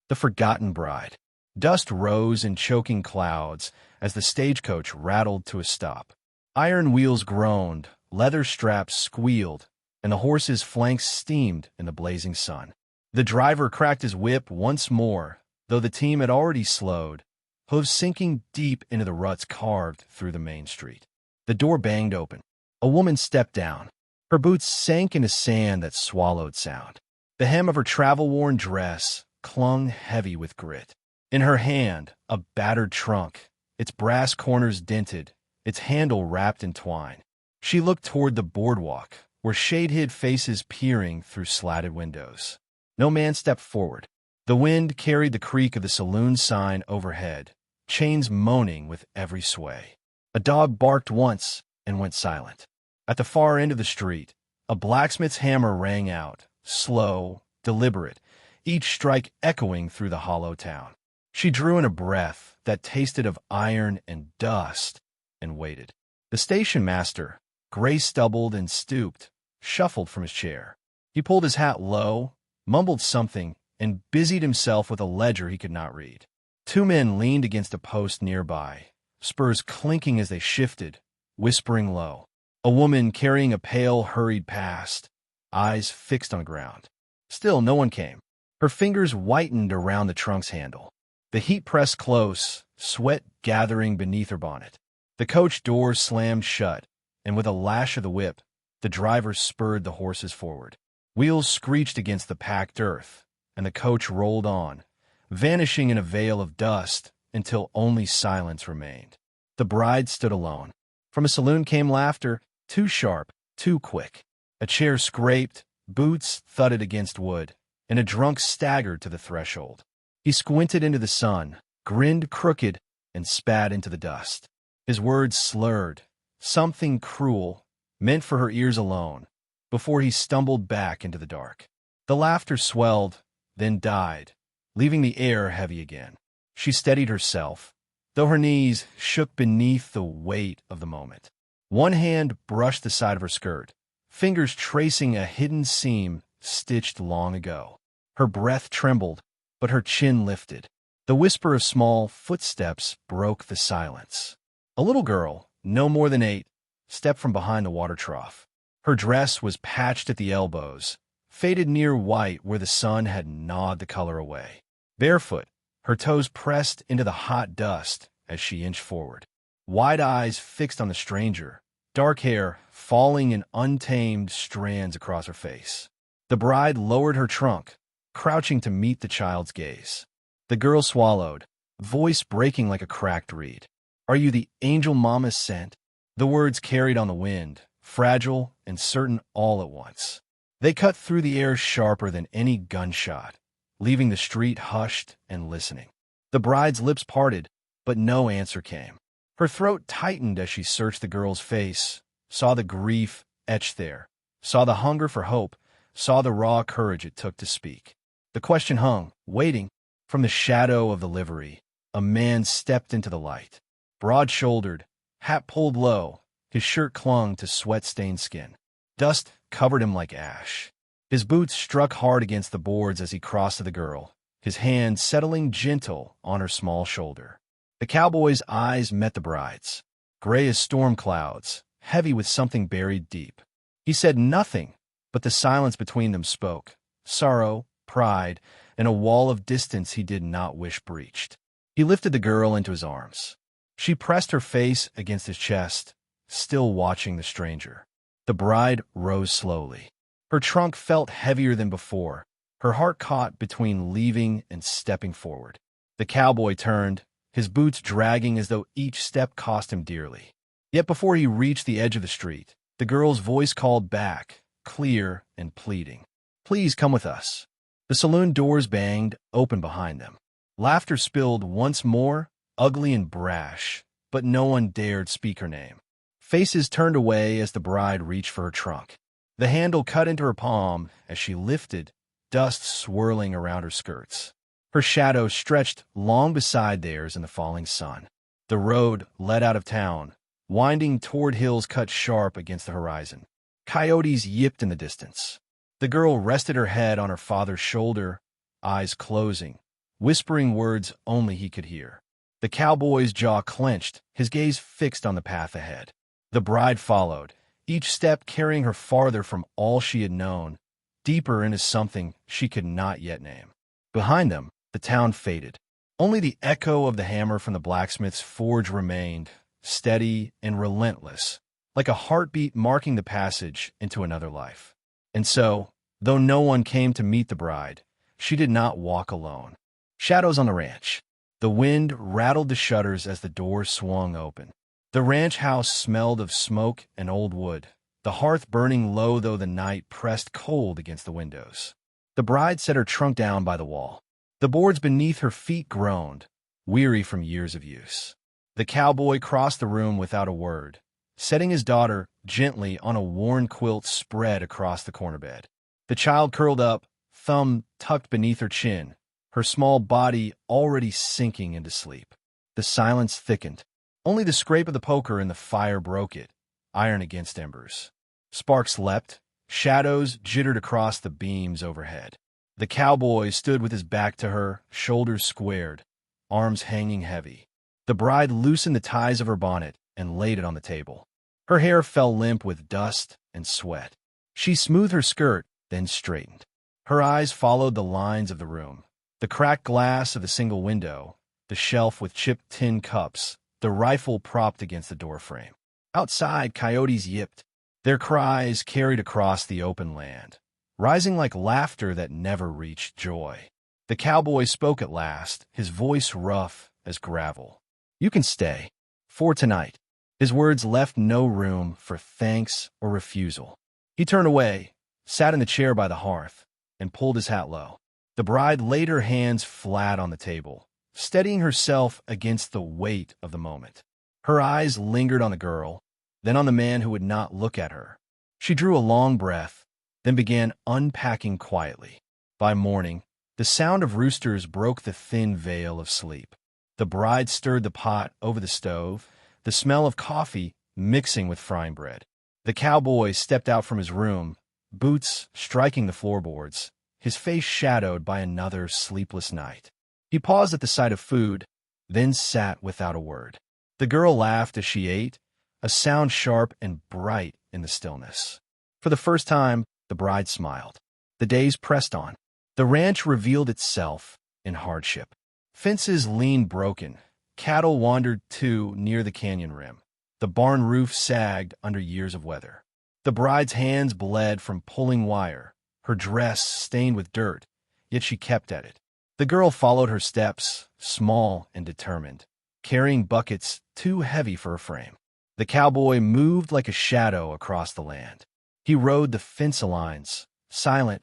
The Forgotten Bride. Dust rose in choking clouds as the stagecoach rattled to a stop. Iron wheels groaned, leather straps squealed, and the horses' flanks steamed in the blazing sun. The driver cracked his whip once more, though the team had already slowed, hooves sinking deep into the ruts carved through the main street. The door banged open. A woman stepped down. Her boots sank into sand that swallowed sound. The hem of her travel-worn dress clung heavy with grit. In her hand, a battered trunk, its brass corners dented, its handle wrapped in twine. She looked toward the boardwalk, where shade hid faces peering through slatted windows. No man stepped forward. The wind carried the creak of the saloon sign overhead, chains moaning with every sway. A dog barked once and went silent. At the far end of the street, a blacksmith's hammer rang out, slow, deliberate, each strike echoing through the hollow town. She drew in a breath that tasted of iron and dust and waited. The station master, gray-stubbled and stooped, shuffled from his chair. He pulled his hat low, mumbled something, and busied himself with a ledger he could not read. Two men leaned against a post nearby, spurs clinking as they shifted, whispering low. A woman carrying a pail hurried past, eyes fixed on the ground. Still no one came. Her fingers whitened around the trunk's handle. The heat pressed close, sweat gathering beneath her bonnet. The coach door slammed shut, and with a lash of the whip, the driver spurred the horses forward. Wheels screeched against the packed earth, and the coach rolled on, vanishing in a veil of dust until only silence remained. The bride stood alone. From a saloon came laughter, too sharp, too quick. A chair scraped, boots thudded against wood, and a drunk staggered to the threshold. He squinted into the sun, grinned crooked, and spat into the dust. His words slurred, something cruel, meant for her ears alone, before he stumbled back into the dark. The laughter swelled, then died, leaving the air heavy again. She steadied herself, though her knees shook beneath the weight of the moment. One hand brushed the side of her skirt, fingers tracing a hidden seam stitched long ago. Her breath trembled, but her chin lifted. The whisper of small footsteps broke the silence. A little girl, no more than 8, stepped from behind the water trough. Her dress was patched at the elbows, faded near white where the sun had gnawed the color away. Barefoot, her toes pressed into the hot dust as she inched forward. Wide eyes fixed on the stranger, dark hair falling in untamed strands across her face. The bride lowered her trunk, crouching to meet the child's gaze. The girl swallowed, voice breaking like a cracked reed. "Are you the angel Mama sent?" The words carried on the wind, fragile and certain all at once. They cut through the air sharper than any gunshot, leaving the street hushed and listening. The bride's lips parted, but no answer came. Her throat tightened as she searched the girl's face, saw the grief etched there, saw the hunger for hope, saw the raw courage it took to speak. The question hung, waiting. From the shadow of the livery, a man stepped into the light. Broad-shouldered, hat pulled low, his shirt clung to sweat-stained skin. Dust covered him like ash. His boots struck hard against the boards as he crossed to the girl, his hand settling gentle on her small shoulder. The cowboy's eyes met the bride's, gray as storm clouds, heavy with something buried deep. He said nothing, but the silence between them spoke, sorrow, pride, and a wall of distance he did not wish breached. He lifted the girl into his arms. She pressed her face against his chest, still watching the stranger. The bride rose slowly. Her trunk felt heavier than before, her heart caught between leaving and stepping forward. The cowboy turned, his boots dragging as though each step cost him dearly. Yet before he reached the edge of the street, the girl's voice called back, clear and pleading. "Please come with us." The saloon doors banged open behind them. Laughter spilled once more, ugly and brash, but no one dared speak her name. Faces turned away as the bride reached for her trunk. The handle cut into her palm as she lifted, dust swirling around her skirts. Her shadow stretched long beside theirs in the falling sun. The road led out of town, winding toward hills cut sharp against the horizon. Coyotes yipped in the distance. The girl rested her head on her father's shoulder, eyes closing, whispering words only he could hear. The cowboy's jaw clenched, his gaze fixed on the path ahead. The bride followed, each step carrying her farther from all she had known, deeper into something she could not yet name. Behind them, the town faded. Only the echo of the hammer from the blacksmith's forge remained, steady and relentless, like a heartbeat marking the passage into another life. And so, though no one came to meet the bride, she did not walk alone. Shadows on the ranch. The wind rattled the shutters as the doors swung open. The ranch house smelled of smoke and old wood, the hearth burning low though the night pressed cold against the windows. The bride set her trunk down by the wall. The boards beneath her feet groaned, weary from years of use. The cowboy crossed the room without a word, setting his daughter gently on a worn quilt spread across the corner bed. The child curled up, thumb tucked beneath her chin, her small body already sinking into sleep. The silence thickened. Only the scrape of the poker in the fire broke it, iron against embers. Sparks leapt, shadows jittered across the beams overhead. The cowboy stood with his back to her, shoulders squared, arms hanging heavy. The bride loosened the ties of her bonnet and laid it on the table. Her hair fell limp with dust and sweat. She smoothed her skirt, then straightened. Her eyes followed the lines of the room. The cracked glass of the single window, the shelf with chipped tin cups, the rifle propped against the doorframe. Outside, coyotes yipped, their cries carried across the open land, rising like laughter that never reached joy. The cowboy spoke at last, his voice rough as gravel. "You can stay. For tonight." His words left no room for thanks or refusal. He turned away, sat in the chair by the hearth, and pulled his hat low. The bride laid her hands flat on the table, steadying herself against the weight of the moment. Her eyes lingered on the girl, then on the man who would not look at her. She drew a long breath, then began unpacking quietly. By morning, the sound of roosters broke the thin veil of sleep. The bride stirred the pot over the stove, the smell of coffee mixing with frying bread. The cowboy stepped out from his room, boots striking the floorboards, his face shadowed by another sleepless night. He paused at the sight of food, then sat without a word. The girl laughed as she ate, a sound sharp and bright in the stillness. For the first time, the bride smiled. The days pressed on. The ranch revealed itself in hardship. Fences leaned broken. Cattle wandered too near the canyon rim. The barn roof sagged under years of weather. The bride's hands bled from pulling wire, her dress stained with dirt, yet she kept at it. The girl followed her steps, small and determined, carrying buckets too heavy for her frame. The cowboy moved like a shadow across the land. He rode the fence lines, silent,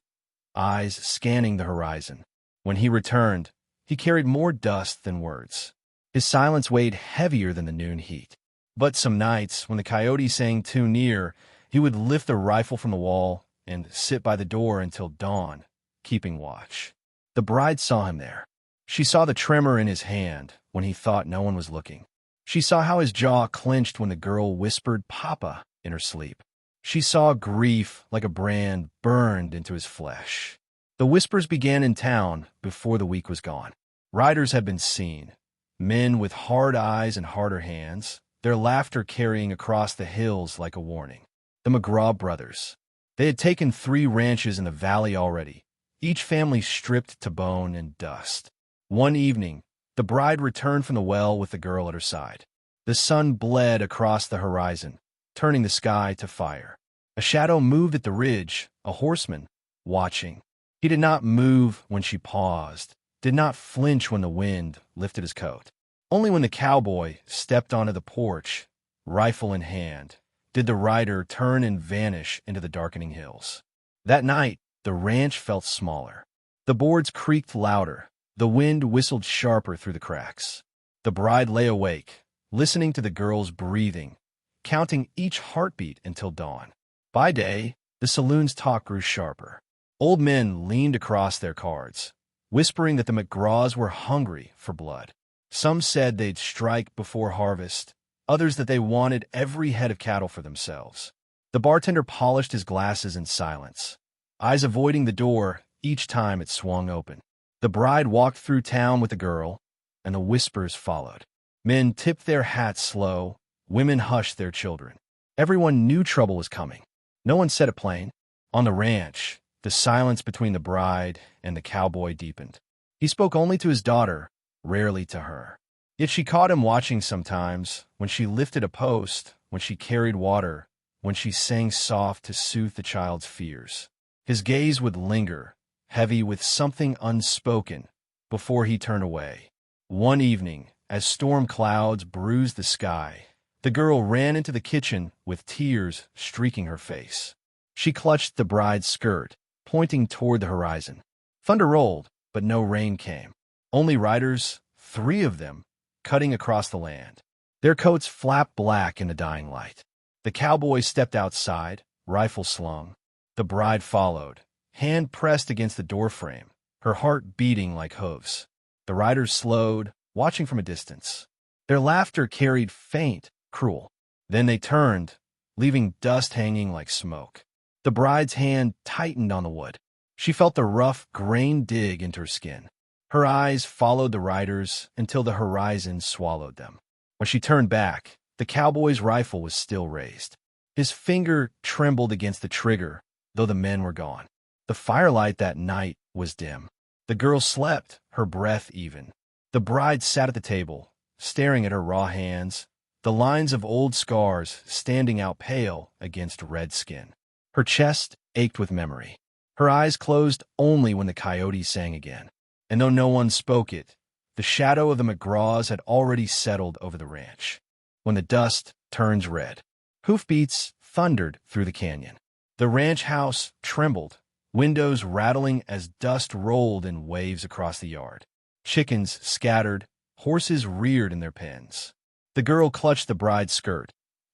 eyes scanning the horizon. When he returned, he carried more dust than words. His silence weighed heavier than the noon heat. But some nights, when the coyotes sang too near, he would lift the rifle from the wall and sit by the door until dawn, keeping watch. The bride saw him there. She saw the tremor in his hand when he thought no one was looking. She saw how his jaw clenched when the girl whispered "Papa" in her sleep. She saw grief like a brand burned into his flesh. The whispers began in town before the week was gone. Riders had been seen, men with hard eyes and harder hands, their laughter carrying across the hills like a warning. The McGraw brothers. They had taken 3 ranches in the valley already, each family stripped to bone and dust. One evening, the bride returned from the well with the girl at her side. The sun bled across the horizon, turning the sky to fire. A shadow moved at the ridge, a horseman, watching. He did not move when she paused, did not flinch when the wind lifted his coat. Only when the cowboy stepped onto the porch, rifle in hand, did the rider turn and vanish into the darkening hills. That night, the ranch felt smaller. The boards creaked louder. The wind whistled sharper through the cracks. The bride lay awake, listening to the girl's breathing, counting each heartbeat until dawn. By day, the saloon's talk grew sharper. Old men leaned across their cards, whispering that the McGraws were hungry for blood. Some said they'd strike before harvest, others that they wanted every head of cattle for themselves. The bartender polished his glasses in silence, eyes avoiding the door each time it swung open. The bride walked through town with the girl, and the whispers followed. Men tipped their hats slow, women hushed their children. Everyone knew trouble was coming. No one said it plain. On the ranch, the silence between the bride and the cowboy deepened. He spoke only to his daughter, rarely to her. Yet she caught him watching sometimes, when she lifted a post, when she carried water, when she sang soft to soothe the child's fears. His gaze would linger, heavy with something unspoken, before he turned away. One evening, as storm clouds bruised the sky, the girl ran into the kitchen with tears streaking her face. She clutched the bride's skirt, pointing toward the horizon. Thunder rolled, but no rain came. Only riders, 3 of them, cutting across the land. Their coats flapped black in the dying light. The cowboy stepped outside, rifle slung. The bride followed, hand pressed against the doorframe, her heart beating like hooves. The riders slowed, watching from a distance. Their laughter carried faint, cruel. Then they turned, leaving dust hanging like smoke. The bride's hand tightened on the wood. She felt the rough grain dig into her skin. Her eyes followed the riders until the horizon swallowed them. When she turned back, the cowboy's rifle was still raised. His finger trembled against the trigger, though the men were gone. The firelight that night was dim. The girl slept, her breath even. The bride sat at the table, staring at her raw hands, the lines of old scars standing out pale against red skin. Her chest ached with memory. Her eyes closed only when the coyote sang again. And though no one spoke it, the shadow of the McGraws had already settled over the ranch. When the dust turns red, hoofbeats thundered through the canyon. The ranch house trembled, windows rattling as dust rolled in waves across the yard. Chickens scattered, horses reared in their pens. The girl clutched the bride's skirt,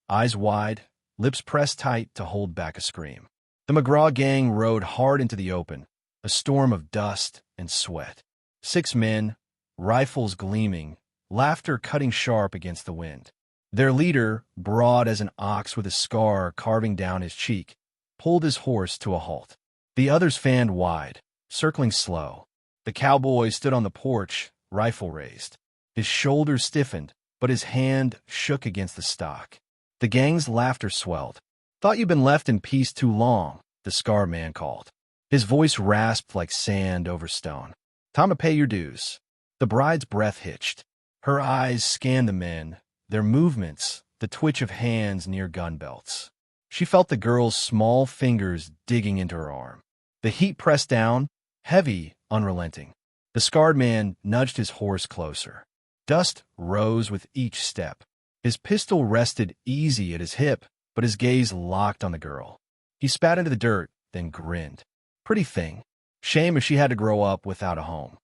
eyes wide, lips pressed tight to hold back a scream. The McGraw gang rode hard into the open, a storm of dust and sweat. 6 men, rifles gleaming, laughter cutting sharp against the wind. Their leader, broad as an ox with a scar carving down his cheek, pulled his horse to a halt. The others fanned wide, circling slow. The cowboy stood on the porch, rifle raised. His shoulders stiffened, but his hand shook against the stock. The gang's laughter swelled. "Thought you'd been left in peace too long," the scar man called. His voice rasped like sand over stone. "Time to pay your dues." The bride's breath hitched. Her eyes scanned the men, their movements, the twitch of hands near gun belts. She felt the girl's small fingers digging into her arm. The heat pressed down, heavy, unrelenting. The scarred man nudged his horse closer. Dust rose with each step. His pistol rested easy at his hip, but his gaze locked on the girl. He spat into the dirt, then grinned. Pretty thing. Shame if she had to grow up without a home.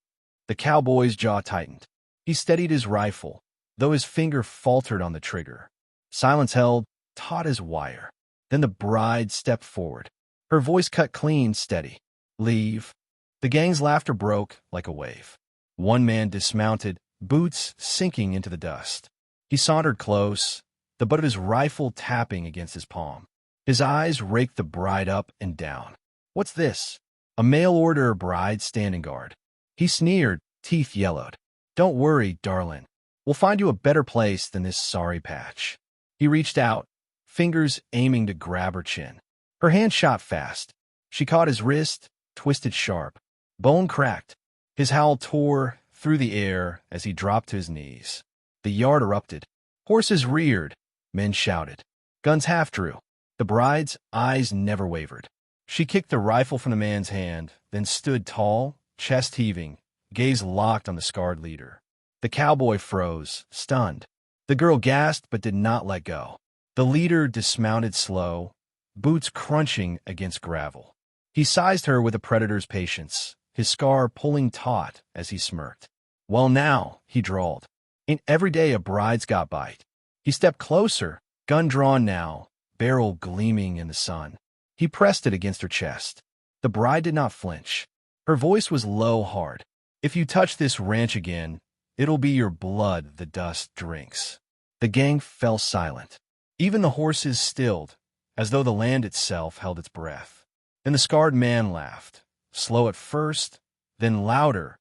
The cowboy's jaw tightened. He steadied his rifle, though his finger faltered on the trigger. Silence held, taut as wire. Then the bride stepped forward. Her voice cut clean, steady. "Leave." The gang's laughter broke like a wave. One man dismounted, boots sinking into the dust. He sauntered close, the butt of his rifle tapping against his palm. His eyes raked the bride up and down. "What's this?" A mail-order bride standing guard. He sneered, teeth yellowed. "Don't worry, darling. We'll find you a better place than this sorry patch." He reached out, fingers aiming to grab her chin. Her hand shot fast. She caught his wrist, twisted sharp. Bone cracked. His howl tore through the air as he dropped to his knees. The yard erupted. Horses reared. Men shouted. Guns half-drew. The bride's eyes never wavered. She kicked the rifle from the man's hand, then stood tall, chest heaving, gaze locked on the scarred leader. The cowboy froze, stunned. The girl gasped but did not let go. The leader dismounted slow, boots crunching against gravel. He sized her with a predator's patience, his scar pulling taut as he smirked. "Well now," he drawled. "Ain't every day a bride's got bite." He stepped closer, gun drawn now, barrel gleaming in the sun. He pressed it against her chest. The bride did not flinch. Her voice was low, hard. "If you touch this ranch again, it'll be your blood the dust drinks." The gang fell silent. Even the horses stilled, as though the land itself held its breath. Then the scarred man laughed, slow at first, then louder,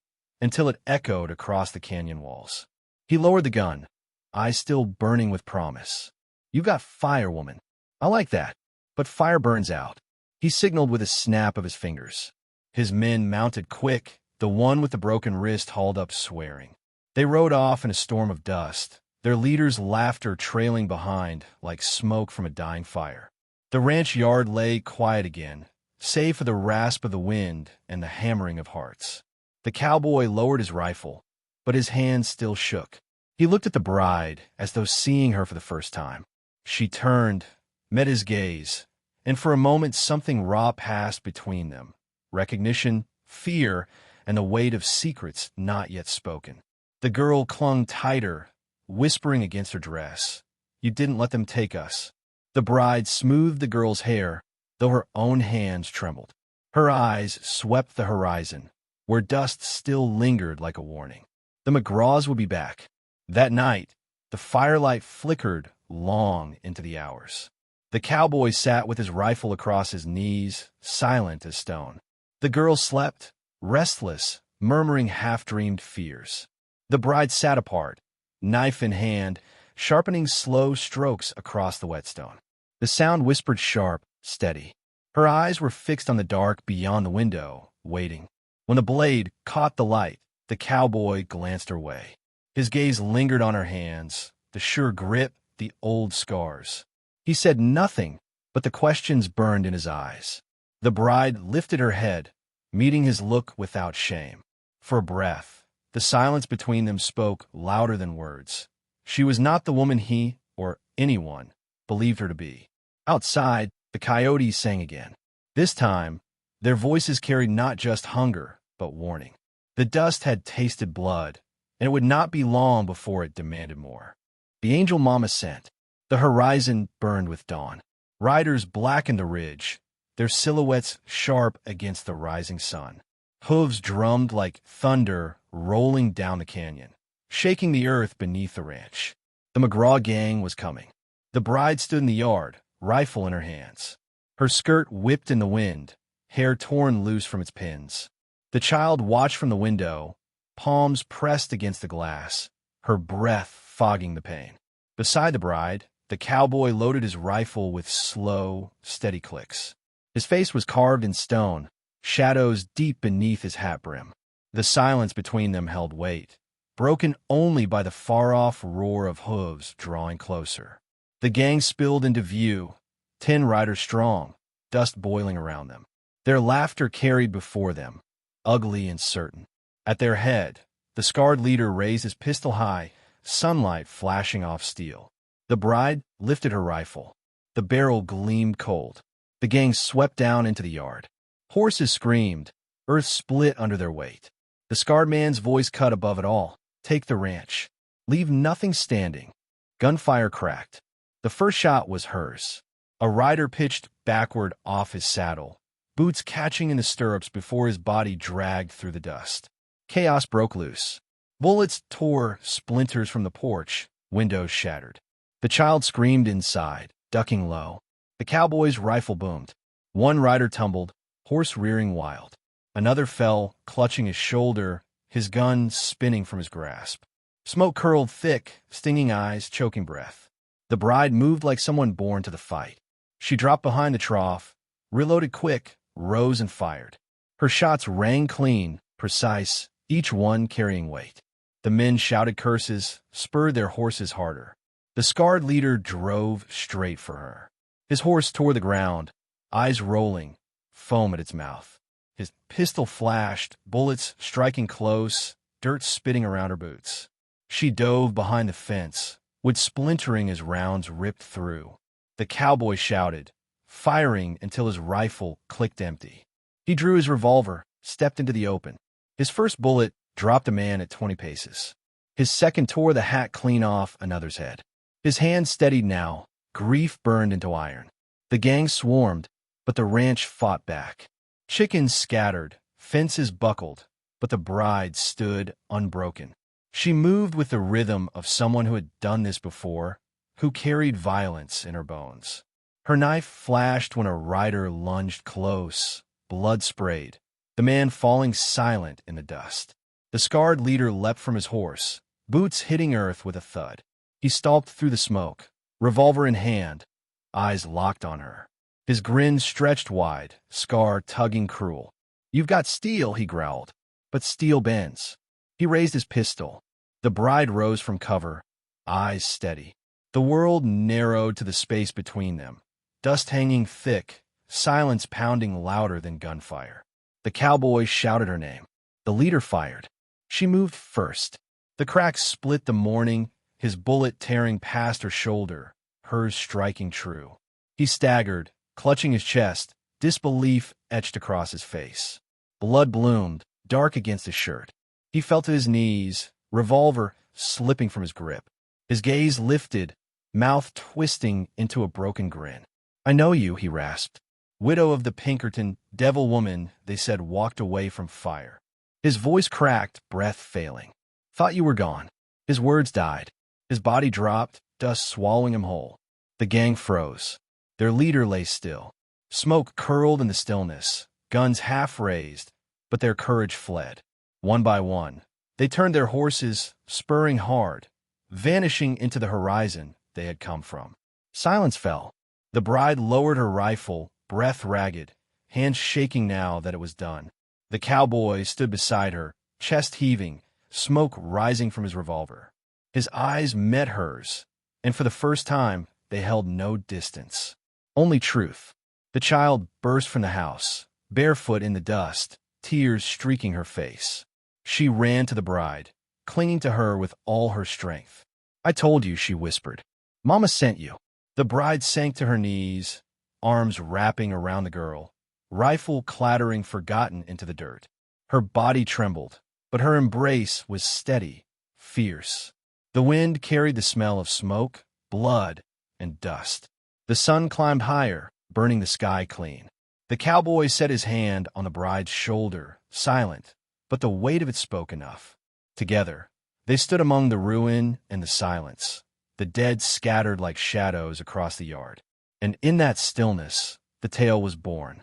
until it echoed across the canyon walls. He lowered the gun, eyes still burning with promise. "You got fire, woman. I like that. But fire burns out." He signaled with a snap of his fingers. His men mounted quick, the one with the broken wrist hauled up swearing. They rode off in a storm of dust, their leader's laughter trailing behind like smoke from a dying fire. The ranch yard lay quiet again, save for the rasp of the wind and the hammering of hearts. The cowboy lowered his rifle, but his hands still shook. He looked at the bride as though seeing her for the first time. She turned, met his gaze, and for a moment something raw passed between them. Recognition, fear, and the weight of secrets not yet spoken. The girl clung tighter, whispering against her dress. "You didn't let them take us." The bride smoothed the girl's hair, though her own hands trembled. Her eyes swept the horizon, where dust still lingered like a warning. The McGraws would be back. That night, the firelight flickered long into the hours. The cowboy sat with his rifle across his knees, silent as stone. The girl slept, restless, murmuring half-dreamed fears. The bride sat apart, knife in hand, sharpening slow strokes across the whetstone. The sound whispered sharp, steady. Her eyes were fixed on the dark beyond the window, waiting. When the blade caught the light, the cowboy glanced her way. His gaze lingered on her hands, the sure grip, the old scars. He said nothing, but the questions burned in his eyes. The bride lifted her head, meeting his look without shame. For a breath, the silence between them spoke louder than words. She was not the woman he, or anyone, believed her to be. Outside, the coyotes sang again. This time, their voices carried not just hunger, but warning. The dust had tasted blood, and it would not be long before it demanded more. The angel mama sent. The horizon burned with dawn. Riders blackened the ridge, their silhouettes sharp against the rising sun. Hooves drummed like thunder rolling down the canyon, shaking the earth beneath the ranch. The McGraw gang was coming. The bride stood in the yard, rifle in her hands. Her skirt whipped in the wind, hair torn loose from its pins. The child watched from the window, palms pressed against the glass, her breath fogging the pain. Beside the bride, the cowboy loaded his rifle with slow, steady clicks. His face was carved in stone, shadows deep beneath his hat brim. The silence between them held weight, broken only by the far-off roar of hooves drawing closer. The gang spilled into view, 10 riders strong, dust boiling around them. Their laughter carried before them, ugly and certain. At their head, the scarred leader raised his pistol high, sunlight flashing off steel. The bride lifted her rifle. The barrel gleamed cold. The gang swept down into the yard. Horses screamed. Earth split under their weight. The scarred man's voice cut above it all. "Take the ranch. Leave nothing standing." Gunfire cracked. The first shot was hers. A rider pitched backward off his saddle, boots catching in the stirrups before his body dragged through the dust. Chaos broke loose. Bullets tore splinters from the porch, windows shattered. The child screamed inside, ducking low. The cowboy's rifle boomed. One rider tumbled, horse rearing wild. Another fell, clutching his shoulder, his gun spinning from his grasp. Smoke curled thick, stinging eyes, choking breath. The bride moved like someone born to the fight. She dropped behind the trough, reloaded quick, rose and fired. Her shots rang clean, precise, each one carrying weight. The men shouted curses, spurred their horses harder. The scarred leader drove straight for her. His horse tore the ground, eyes rolling, foam at its mouth. His pistol flashed, bullets striking close, dirt spitting around her boots. She dove behind the fence, wood splintering as rounds ripped through. The cowboy shouted, firing until his rifle clicked empty. He drew his revolver, stepped into the open. His first bullet dropped a man at 20 paces. His second tore the hat clean off another's head. His hand steadied now, grief burned into iron. The gang swarmed, but the ranch fought back. Chickens scattered, fences buckled, but the bride stood unbroken. She moved with the rhythm of someone who had done this before, who carried violence in her bones. Her knife flashed when a rider lunged close, blood sprayed, the man falling silent in the dust. The The scarred leader leapt from his horse, boots hitting earth with a thud. He stalked through the smoke, revolver in hand, eyes locked on her. His grin stretched wide, scar tugging cruel. "You've got steel," he growled, "but steel bends." He raised his pistol. The bride rose from cover, eyes steady. The world narrowed to the space between them, dust hanging thick, silence pounding louder than gunfire. The cowboy shouted her name. The leader fired. She moved first. The crack split the morning, his bullet tearing past her shoulder, hers striking true. He staggered, clutching his chest, disbelief etched across his face. Blood bloomed, dark against his shirt. He fell to his knees, revolver slipping from his grip. His gaze lifted, mouth twisting into a broken grin. "I know you," he rasped. "Widow of the Pinkerton, devil woman," they said, walked away from fire. His voice cracked, breath failing. "Thought you were gone." His words died. His body dropped, dust swallowing him whole. The gang froze. Their leader lay still. Smoke curled in the stillness, guns half raised, but their courage fled. One by one, they turned their horses, spurring hard, vanishing into the horizon they had come from. Silence fell. The bride lowered her rifle, breath ragged, hands shaking now that it was done. The cowboy stood beside her, chest heaving, smoke rising from his revolver. His eyes met hers, and for the first time, they held no distance. Only truth. The child burst from the house, barefoot in the dust, tears streaking her face. She ran to the bride, clinging to her with all her strength. "I told you," she whispered. "Mama sent you." The bride sank to her knees, arms wrapping around the girl, rifle clattering forgotten into the dirt. Her body trembled, but her embrace was steady, fierce. The wind carried the smell of smoke, blood, and dust. The sun climbed higher, burning the sky clean. The cowboy set his hand on the bride's shoulder, silent, but the weight of it spoke enough. Together, they stood among the ruin and the silence, the dead scattered like shadows across the yard. And in that stillness, the tale was born.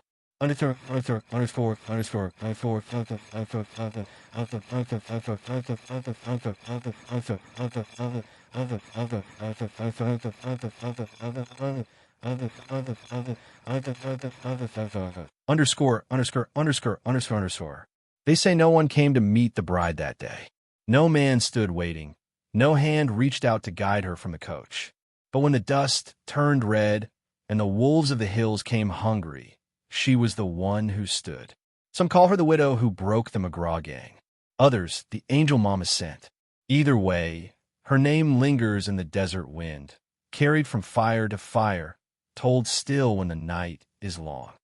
They say no one came to meet the bride that day. No man stood waiting. No hand reached out to guide her from the coach. But when the dust turned red and the wolves of the hills came hungry, she was the one who stood. Some call her the widow who broke the McGraw gang. Others, the angel mama sent. Either way, her name lingers in the desert wind, carried from fire to fire, told still when the night is long.